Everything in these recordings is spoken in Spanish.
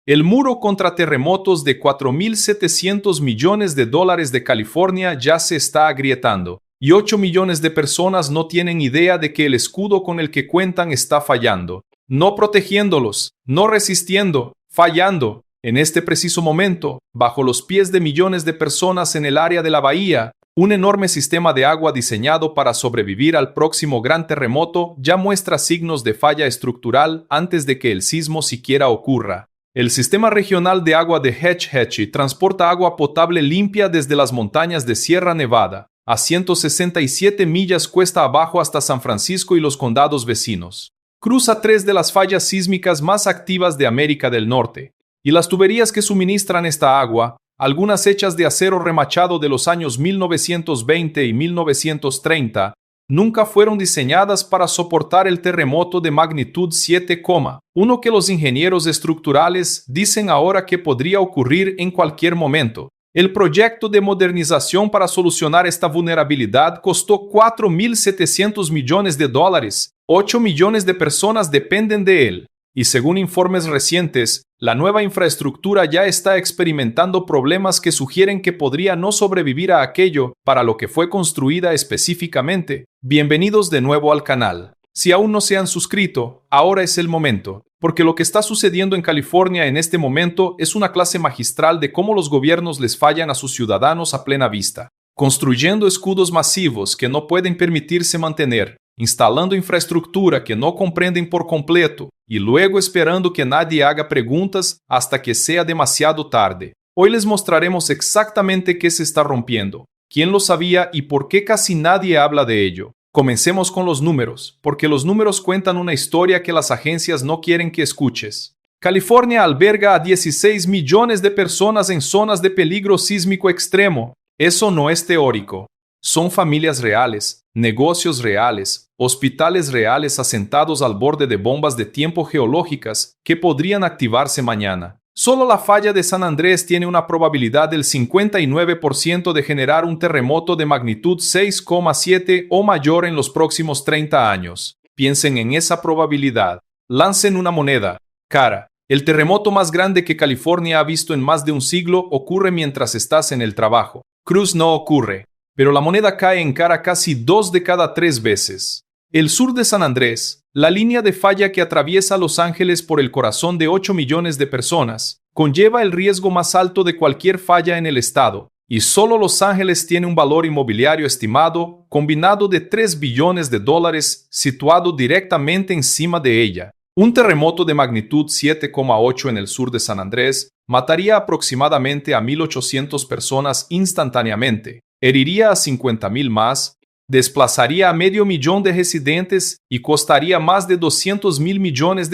El muro contra terremotos de $4.700 millones de California ya se está agrietando, y 8 millones de personas no tienen idea de que el escudo con el que cuentan está fallando, no protegiéndolos, no resistiendo, fallando. En este preciso momento, bajo los pies de millones de personas en el área de la bahía, un enorme sistema de agua diseñado para sobrevivir al próximo gran terremoto ya muestra signos de falla estructural antes de que el sismo siquiera ocurra. El sistema regional de agua de Hetch Hetchy transporta agua potable limpia desde las montañas de Sierra Nevada, a 167 millas cuesta abajo hasta San Francisco y los condados vecinos. Cruza 3 de las fallas sísmicas más activas de América del Norte, y las tuberías que suministran esta agua, algunas hechas de acero remachado de los años 1920 y 1930, nunca fueron diseñadas para soportar el terremoto de magnitud 7,1 que los ingenieros estructurales dicen ahora que podría ocurrir en cualquier momento. El proyecto de modernización para solucionar esta vulnerabilidad costó $4.700 millones. 8 millones de personas dependen de él. Y según informes recientes, la nueva infraestructura ya está experimentando problemas que sugieren que podría no sobrevivir a aquello para lo que fue construida específicamente. Bienvenidos de nuevo al canal. Si aún no se han suscrito, ahora es el momento, porque lo que está sucediendo en California en este momento es una clase magistral de cómo los gobiernos les fallan a sus ciudadanos a plena vista, construyendo escudos masivos que no pueden permitirse mantener, instalando infraestructura que no comprenden por completo y luego esperando que nadie haga preguntas hasta que sea demasiado tarde. Hoy les mostraremos exactamente qué se está rompiendo, quién lo sabía y por qué casi nadie habla de ello. Comencemos con los números, porque los números cuentan una historia que las agencias no quieren que escuches. California alberga a 16 millones de personas en zonas de peligro sísmico extremo. Eso no es teórico. Son familias reales, negocios reales, hospitales reales asentados al borde de bombas de tiempo geológicas que podrían activarse mañana. Solo la falla de San Andrés tiene una probabilidad del 59% de generar un terremoto de magnitud 6,7 o mayor en los próximos 30 años. Piensen en esa probabilidad. Lancen una moneda. Cara. El terremoto más grande que California ha visto en más de un siglo ocurre mientras estás en el trabajo. Cruz no ocurre. Pero la moneda cae en cara casi 2 de cada 3 veces. El sur de San Andrés, la línea de falla que atraviesa Los Ángeles por el corazón de 8 millones de personas, conlleva el riesgo más alto de cualquier falla en el estado, y solo Los Ángeles tiene un valor inmobiliario estimado combinado de $3 billones situado directamente encima de ella. Un terremoto de magnitud 7,8 en el sur de San Andrés mataría aproximadamente a 1.800 personas instantáneamente, heriría a 50,000 más, desplazaría a medio millón de residentes y costaría más de $200 mil millones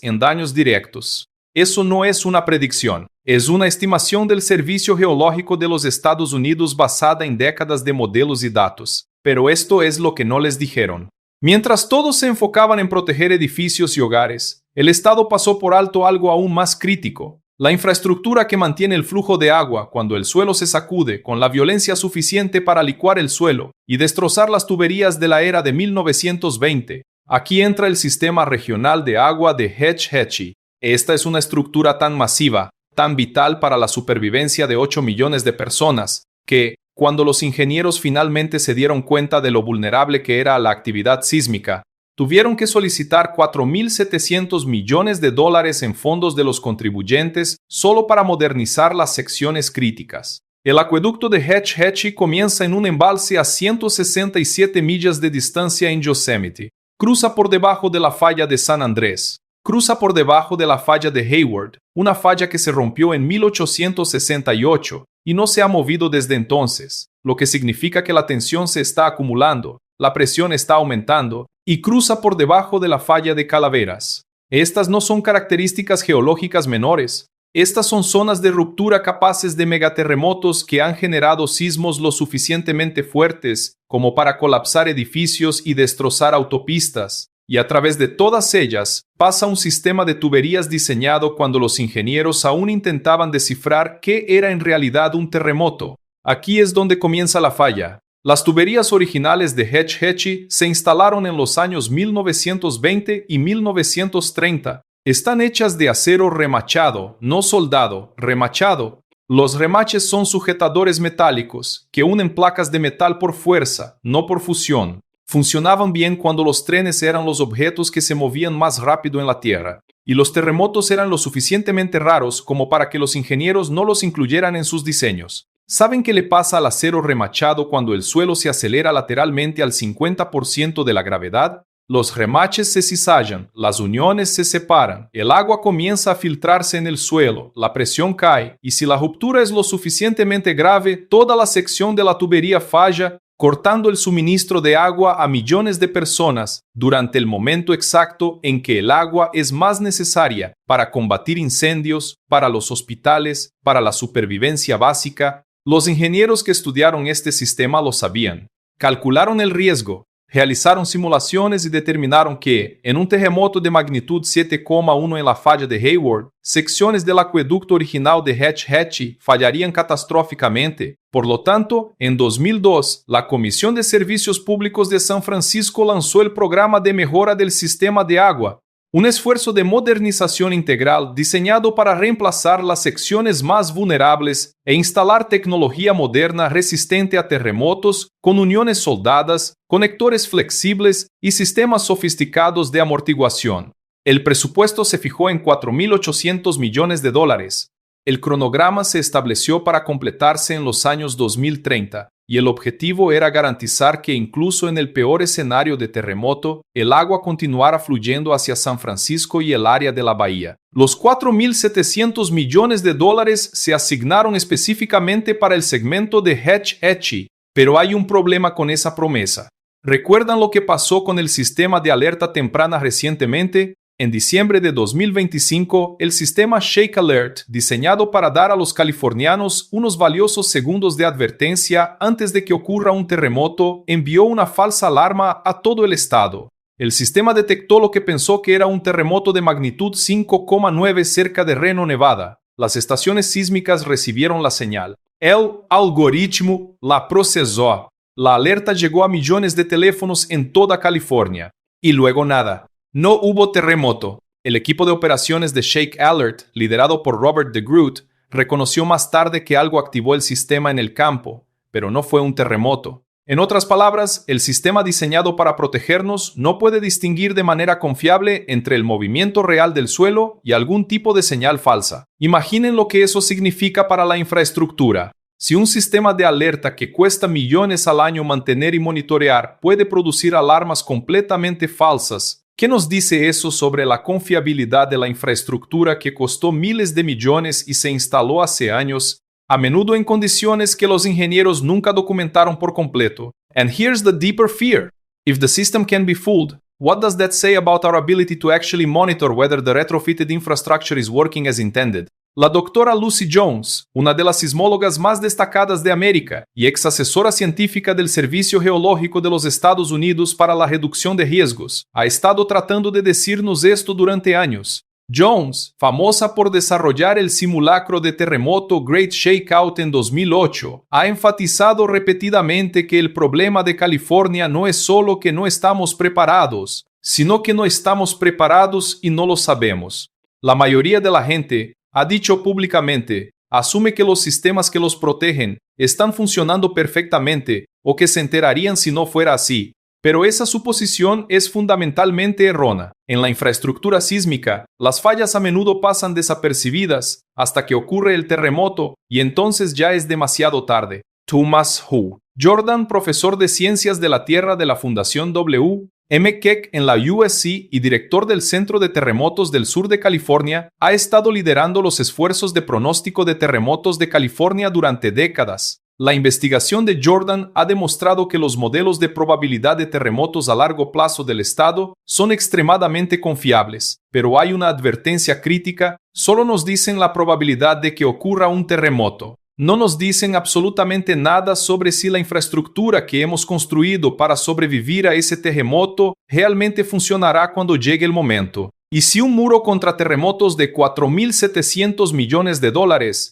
en daños directos. Eso no es una predicción, es una estimación del Servicio Geológico de los Estados Unidos basada en décadas de modelos y datos. Pero esto es lo que no les dijeron. Mientras todos se enfocaban en proteger edificios y hogares, el Estado pasó por alto algo aún más crítico. La infraestructura que mantiene el flujo de agua cuando el suelo se sacude con la violencia suficiente para licuar el suelo y destrozar las tuberías de la era de 1920. Aquí entra el sistema regional de agua de Hetch Hetchy. Esta es una estructura tan masiva, tan vital para la supervivencia de 8 millones de personas, que, cuando los ingenieros finalmente se dieron cuenta de lo vulnerable que era la actividad sísmica, tuvieron que solicitar $4.700 millones en fondos de los contribuyentes solo para modernizar las secciones críticas. El acueducto de Hetch Hetchy comienza en un embalse a 167 millas de distancia en Yosemite. Cruza por debajo de la falla de San Andrés. Cruza por debajo de la falla de Hayward, una falla que se rompió en 1868 y no se ha movido desde entonces, lo que significa que la tensión se está acumulando, la presión está aumentando, y cruza por debajo de la falla de Calaveras. Estas no son características geológicas menores. Estas son zonas de ruptura capaces de megaterremotos que han generado sismos lo suficientemente fuertes como para colapsar edificios y destrozar autopistas. Y a través de todas ellas pasa un sistema de tuberías diseñado cuando los ingenieros aún intentaban descifrar qué era en realidad un terremoto. Aquí es donde comienza la falla. Las tuberías originales de Hetch Hetchy se instalaron en los años 1920 y 1930 Están hechas de acero remachado, no soldado, remachado. Los remaches son sujetadores metálicos que unen placas de metal por fuerza, no por fusión. Funcionaban bien cuando los trenes eran los objetos que se movían más rápido en la Tierra, y los terremotos eran lo suficientemente raros como para que los ingenieros no los incluyeran en sus diseños. ¿Saben qué le pasa al acero remachado cuando el suelo se acelera lateralmente al 50% de la gravedad? Los remaches se cizallan, las uniones se separan, el agua comienza a filtrarse en el suelo, la presión cae, y si la ruptura es lo suficientemente grave, toda la sección de la tubería falla, cortando el suministro de agua a millones de personas durante el momento exacto en que el agua es más necesaria para combatir incendios, para los hospitales, para la supervivencia básica. Los ingenieros que estudiaron este sistema lo sabían. Calcularon el riesgo, realizaron simulaciones y determinaron que, en un terremoto de magnitud 7,1 en la falla de Hayward, secciones del acueducto original de Hatch Hatchie fallarían catastróficamente. Por lo tanto, en 2002, la Comisión de Servicios Públicos de San Francisco lanzó el Programa de Mejora del Sistema de Agua, un esfuerzo de modernización integral diseñado para reemplazar las secciones más vulnerables e instalar tecnología moderna resistente a terremotos con uniones soldadas, conectores flexibles y sistemas sofisticados de amortiguación. El presupuesto se fijó en $4.800 millones. El cronograma se estableció para completarse en los años 2030, y el objetivo era garantizar que incluso en el peor escenario de terremoto, el agua continuara fluyendo hacia San Francisco y el área de la bahía. Los $4.700 millones se asignaron específicamente para el segmento de Hatch Hatchie, pero hay un problema con esa promesa. ¿Recuerdan lo que pasó con el sistema de alerta temprana recientemente? En diciembre de 2025, el sistema Shake Alert, diseñado para dar a los californianos unos valiosos segundos de advertencia antes de que ocurra un terremoto, envió una falsa alarma a todo el estado. El sistema detectó lo que pensó que era un terremoto de magnitud 5,9 cerca de Reno, Nevada. Las estaciones sísmicas recibieron la señal. El algoritmo la procesó. La alerta llegó a millones de teléfonos en toda California. Y luego nada. No hubo terremoto. El equipo de operaciones de Shake Alert, liderado por Robert DeGroot, reconoció más tarde que algo activó el sistema en el campo, pero no fue un terremoto. En otras palabras, el sistema diseñado para protegernos no puede distinguir de manera confiable entre el movimiento real del suelo y algún tipo de señal falsa. Imaginen lo que eso significa para la infraestructura. Si un sistema de alerta que cuesta millones al año mantener y monitorear puede producir alarmas completamente falsas, ¿qué nos dice eso sobre la confiabilidad de la infraestructura que costó miles de millones y se instaló hace años, a menudo en condiciones que los ingenieros nunca documentaron por completo? And here's the deeper fear. If the system can be fooled, what does that say about our ability to actually monitor whether the retrofitted infrastructure is working as intended? La doctora Lucy Jones, una de las sismólogas más destacadas de América y ex asesora científica del Servicio Geológico de los Estados Unidos para la Reducción de Riesgos, ha estado tratando de decirnos esto durante años. Jones, famosa por desarrollar el simulacro de terremoto Great Shakeout en 2008, ha enfatizado repetidamente que el problema de California no es solo que no estamos preparados, sino que no estamos preparados y no lo sabemos. La mayoría de la gente, ha dicho públicamente, asume que los sistemas que los protegen están funcionando perfectamente o que se enterarían si no fuera así. Pero esa suposición es fundamentalmente errónea. En la infraestructura sísmica, las fallas a menudo pasan desapercibidas hasta que ocurre el terremoto y entonces ya es demasiado tarde. Thomas Hu Jordan, profesor de Ciencias de la Tierra de la Fundación W. M. Keck en la USC y director del Centro de Terremotos del Sur de California, ha estado liderando los esfuerzos de pronóstico de terremotos de California durante décadas. La investigación de Jordan ha demostrado que los modelos de probabilidad de terremotos a largo plazo del estado son extremadamente confiables, pero hay una advertencia crítica: solo nos dicen la probabilidad de que ocurra un terremoto. No nos dicen absolutamente nada sobre si la infraestructura que hemos construido para sobrevivir a ese terremoto realmente funcionará cuando llegue el momento. Y si un muro contra terremotos de $4.700 millones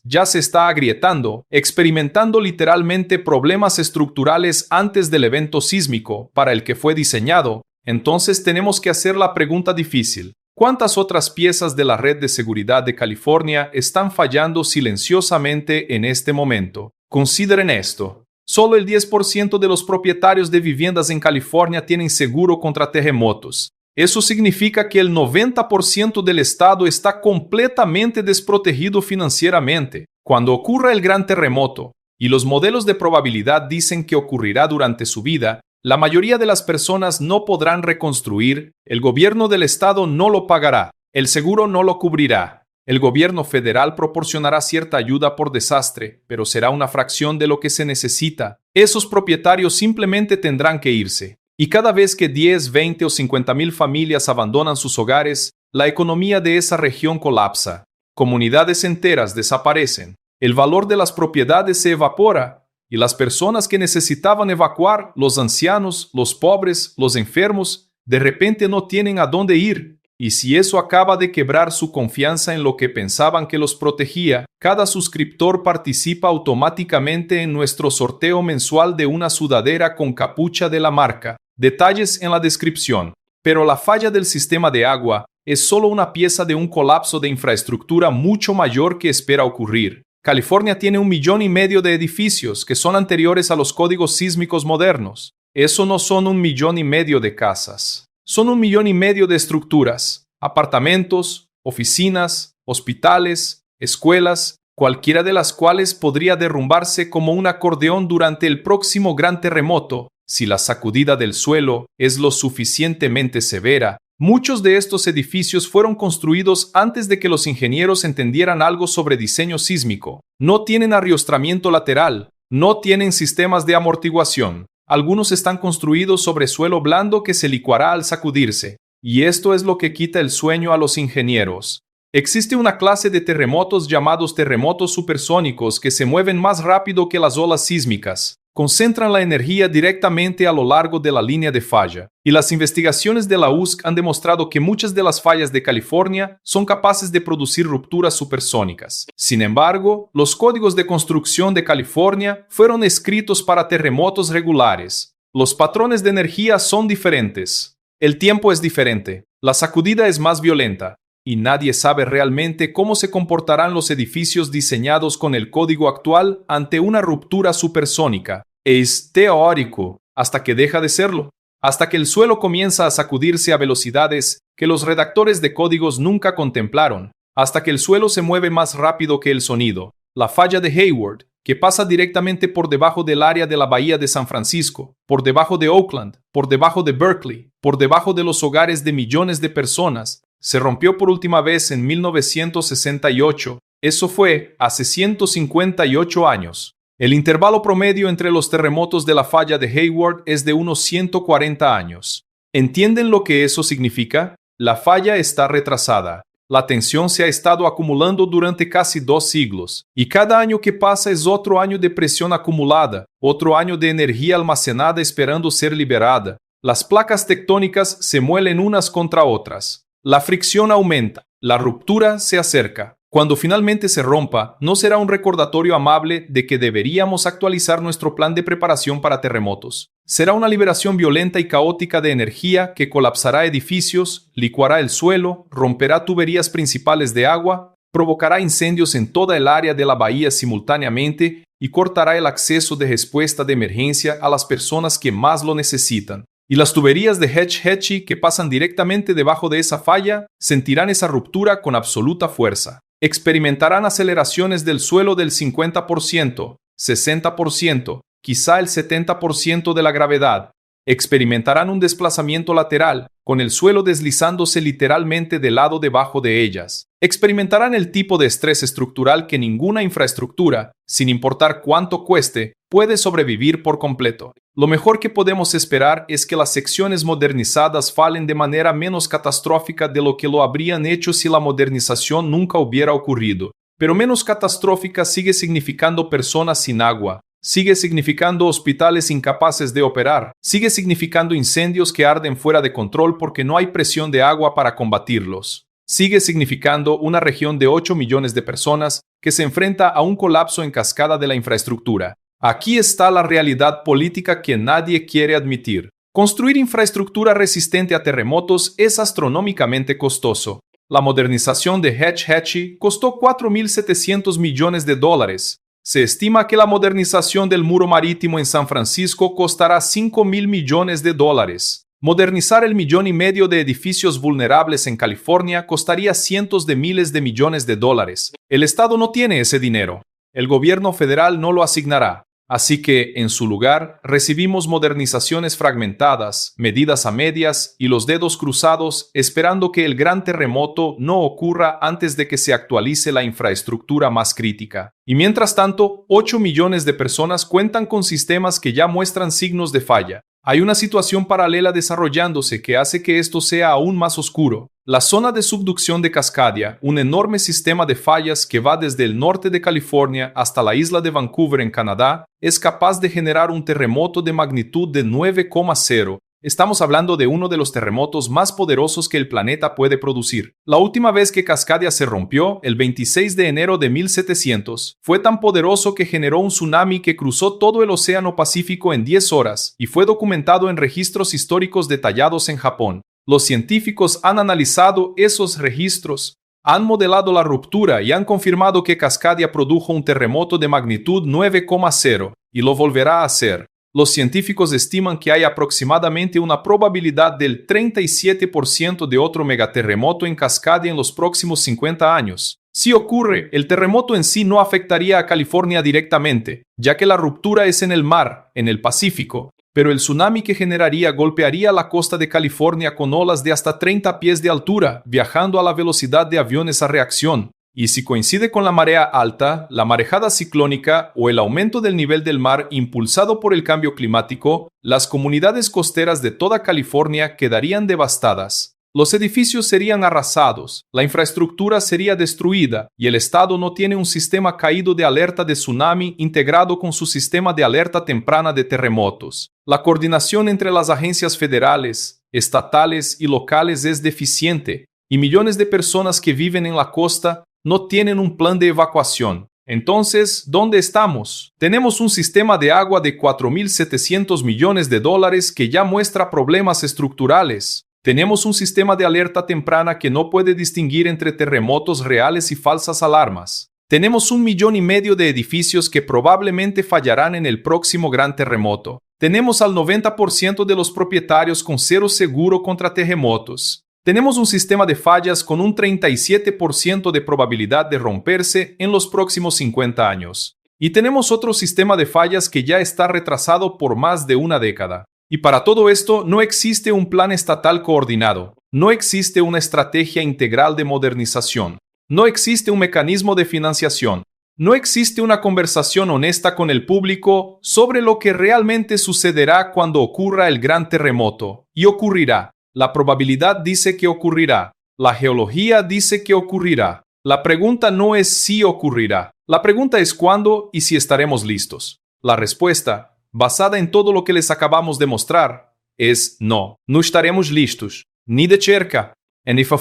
ya se está agrietando, experimentando literalmente problemas estructurales antes del evento sísmico para el que fue diseñado, entonces tenemos que hacer la pregunta difícil: ¿Cuántas otras piezas de la red de seguridad de California están fallando silenciosamente en este momento? Consideren esto. Solo el 10% de los propietarios de viviendas en California tienen seguro contra terremotos. Eso significa que el 90% del estado está completamente desprotegido financieramente. Cuando ocurra el gran terremoto, y los modelos de probabilidad dicen que ocurrirá durante su vida, la mayoría de las personas no podrán reconstruir, el gobierno del estado no lo pagará, el seguro no lo cubrirá. El gobierno federal proporcionará cierta ayuda por desastre, pero será una fracción de lo que se necesita. Esos propietarios simplemente tendrán que irse. Y cada vez que 10, 20 o 50,000 familias abandonan sus hogares, la economía de esa región colapsa. Comunidades enteras desaparecen. El valor de las propiedades se evapora. Y las personas que necesitaban evacuar, los ancianos, los pobres, los enfermos, de repente no tienen a dónde ir. Y si eso acaba de quebrar su confianza en lo que pensaban que los protegía, cada suscriptor participa automáticamente en nuestro sorteo mensual de una sudadera con capucha de la marca. Detalles en la descripción. Pero la falla del sistema de agua es solo una pieza de un colapso de infraestructura mucho mayor que espera ocurrir. California tiene 1,5 millones de edificios que son anteriores a los códigos sísmicos modernos. Eso no son 1,5 millones de casas. Son 1,5 millones de estructuras, apartamentos, oficinas, hospitales, escuelas, cualquiera de las cuales podría derrumbarse como un acordeón durante el próximo gran terremoto, si la sacudida del suelo es lo suficientemente severa. Muchos de estos edificios fueron construidos antes de que los ingenieros entendieran algo sobre diseño sísmico. No tienen arriostramiento lateral, no tienen sistemas de amortiguación. Algunos están construidos sobre suelo blando que se licuará al sacudirse, y esto es lo que quita el sueño a los ingenieros. Existe una clase de terremotos llamados terremotos supersónicos que se mueven más rápido que las olas sísmicas. Concentran la energía directamente a lo largo de la línea de falla, y las investigaciones de la USC han demostrado que muchas de las fallas de California son capaces de producir rupturas supersónicas. Sin embargo, los códigos de construcción de California fueron escritos para terremotos regulares. Los patrones de energía son diferentes. El tiempo es diferente. La sacudida es más violenta. Y nadie sabe realmente cómo se comportarán los edificios diseñados con el código actual ante una ruptura supersónica. Es teórico, hasta que deja de serlo, hasta que el suelo comienza a sacudirse a velocidades que los redactores de códigos nunca contemplaron, hasta que el suelo se mueve más rápido que el sonido. La falla de Hayward, que pasa directamente por debajo del área de la bahía de San Francisco, por debajo de Oakland, por debajo de Berkeley, por debajo de los hogares de millones de personas, se rompió por última vez en 1968. Eso fue hace 158 años. El intervalo promedio entre los terremotos de la falla de Hayward es de unos 140 años. ¿Entienden lo que eso significa? La falla está retrasada. La tensión se ha estado acumulando durante casi 2 siglos, y cada año que pasa es otro año de presión acumulada, otro año de energía almacenada esperando ser liberada. Las placas tectónicas se muelen unas contra otras. La fricción aumenta, la ruptura se acerca. Cuando finalmente se rompa, no será un recordatorio amable de que deberíamos actualizar nuestro plan de preparación para terremotos. Será una liberación violenta y caótica de energía que colapsará edificios, licuará el suelo, romperá tuberías principales de agua, provocará incendios en toda el área de la bahía simultáneamente y cortará el acceso de respuesta de emergencia a las personas que más lo necesitan. Y las tuberías de Hetch Hetchy que pasan directamente debajo de esa falla sentirán esa ruptura con absoluta fuerza. Experimentarán aceleraciones del suelo del 50%, 60%, quizá el 70% de la gravedad. Experimentarán un desplazamiento lateral, con el suelo deslizándose literalmente del lado debajo de ellas. Experimentarán el tipo de estrés estructural que ninguna infraestructura, sin importar cuánto cueste, puede sobrevivir por completo. Lo mejor que podemos esperar es que las secciones modernizadas fallen de manera menos catastrófica de lo que lo habrían hecho si la modernización nunca hubiera ocurrido. Pero menos catastrófica sigue significando personas sin agua, sigue significando hospitales incapaces de operar, sigue significando incendios que arden fuera de control porque no hay presión de agua para combatirlos. Sigue significando una región de 8 millones de personas que se enfrenta a un colapso en cascada de la infraestructura. Aquí está la realidad política que nadie quiere admitir. Construir infraestructura resistente a terremotos es astronómicamente costoso. La modernización de Hetch Hetchy costó $4.700 millones. Se estima que la modernización del muro marítimo en San Francisco costará $5.000 millones. Modernizar el 1,5 millones de edificios vulnerables en California costaría cientos de miles de millones de dólares. El Estado no tiene ese dinero. El gobierno federal no lo asignará. Así que, en su lugar, recibimos modernizaciones fragmentadas, medidas a medias y los dedos cruzados, esperando que el gran terremoto no ocurra antes de que se actualice la infraestructura más crítica. Y mientras tanto, 8 millones de personas cuentan con sistemas que ya muestran signos de falla. Hay una situación paralela desarrollándose que hace que esto sea aún más oscuro. La zona de subducción de Cascadia, un enorme sistema de fallas que va desde el norte de California hasta la isla de Vancouver en Canadá, es capaz de generar un terremoto de magnitud de 9,0. Estamos hablando de uno de los terremotos más poderosos que el planeta puede producir. La última vez que Cascadia se rompió, el 26 de enero de 1700, fue tan poderoso que generó un tsunami que cruzó todo el Océano Pacífico en 10 horas y fue documentado en registros históricos detallados en Japón. Los científicos han analizado esos registros, han modelado la ruptura y han confirmado que Cascadia produjo un terremoto de magnitud 9,0 y lo volverá a hacer. Los científicos estiman que hay aproximadamente una probabilidad del 37% de otro megaterremoto en Cascadia en los próximos 50 años. Si ocurre, el terremoto en sí no afectaría a California directamente, ya que la ruptura es en el mar, en el Pacífico, pero el tsunami que generaría golpearía la costa de California con olas de hasta 30 pies de altura, viajando a la velocidad de aviones a reacción. Y si coincide con la marea alta, la marejada ciclónica o el aumento del nivel del mar impulsado por el cambio climático, las comunidades costeras de toda California quedarían devastadas. Los edificios serían arrasados, la infraestructura sería destruida y el Estado no tiene un sistema caído de alerta de tsunami integrado con su sistema de alerta temprana de terremotos. La coordinación entre las agencias federales, estatales y locales es deficiente y millones de personas que viven en la costa no tienen un plan de evacuación. Entonces, ¿dónde estamos? Tenemos un sistema de agua de $4.700 millones que ya muestra problemas estructurales. Tenemos un sistema de alerta temprana que no puede distinguir entre terremotos reales y falsas alarmas. Tenemos 1,5 millones de edificios que probablemente fallarán en el próximo gran terremoto. Tenemos al 90% de los propietarios con cero seguro contra terremotos. Tenemos un sistema de fallas con un 37% de probabilidad de romperse en los próximos 50 años. Y tenemos otro sistema de fallas que ya está retrasado por más de una década. Y para todo esto no existe un plan estatal coordinado, no existe una estrategia integral de modernización, no existe un mecanismo de financiación, no existe una conversación honesta con el público sobre lo que realmente sucederá cuando ocurra el gran terremoto. Y ocurrirá. La probabilidad dice que ocurrirá. La geología dice que ocurrirá. La pregunta no es si ocurrirá. La pregunta es cuándo y si estaremos listos. La respuesta, basada en todo lo que les acabamos de mostrar, es no. No estaremos listos. Ni de cerca. And if a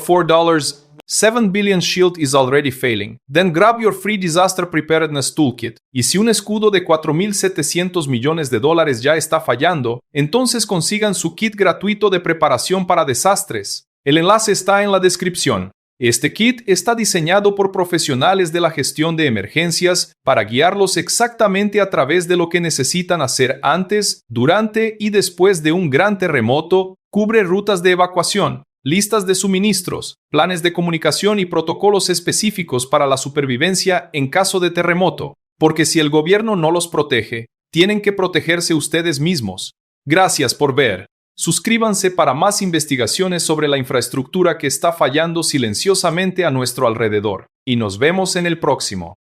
$7 billion shield is already failing, then grab your free disaster preparedness toolkit. Y si un escudo de $4.700 millones ya está fallando, entonces consigan su kit gratuito de preparación para desastres. El enlace está en la descripción. Este kit está diseñado por profesionales de la gestión de emergencias para guiarlos exactamente a través de lo que necesitan hacer antes, durante y después de un gran terremoto. Cubre rutas de evacuación, listas de suministros, planes de comunicación y protocolos específicos para la supervivencia en caso de terremoto, porque si el gobierno no los protege, tienen que protegerse ustedes mismos. Gracias por ver. Suscríbanse para más investigaciones sobre la infraestructura que está fallando silenciosamente a nuestro alrededor, y nos vemos en el próximo.